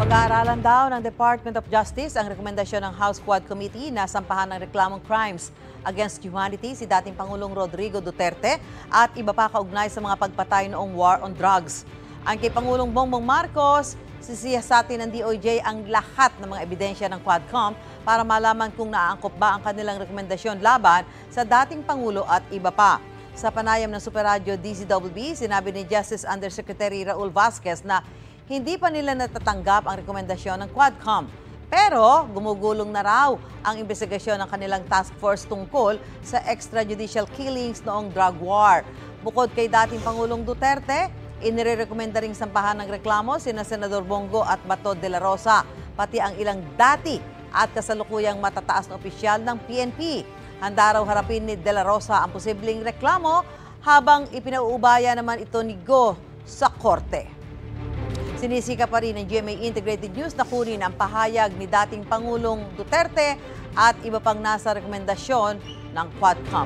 Pag-aaralan daw ng Department of Justice ang rekomendasyon ng House Quad Committee na sampahan ng reklamong crimes against humanity si dating Pangulong Rodrigo Duterte at iba pa kaugnay sa mga pagpatay noong war on drugs. Ang kay Pangulong Bongbong Marcos, sisiyasatin ng DOJ ang lahat ng mga ebidensya ng Quadcom para malaman kung naaangkop ba ang kanilang rekomendasyon laban sa dating Pangulo at iba pa. Sa panayam ng Super Radio DZWB, sinabi ni Justice Undersecretary Raul Vasquez na hindi pa nila natatanggap ang rekomendasyon ng Quadcom. Pero gumugulong na raw ang investigasyon ng kanilang task force tungkol sa extrajudicial killings noong drug war. Bukod kay dating Pangulong Duterte, inirekomenda ring sampahan ng reklamo sina Senador Bongo at Bato de la Rosa, pati ang ilang dati at kasalukuyang matataas na opisyal ng PNP. Handa raw harapin ni de la Rosa ang posibleng reklamo habang ipinauubaya naman ito ni Go sa korte. Sinisika pa rin ng GMA Integrated News na kunin ang pahayag ni dating Pangulong Duterte at iba pang nasa rekomendasyon ng Quadcom.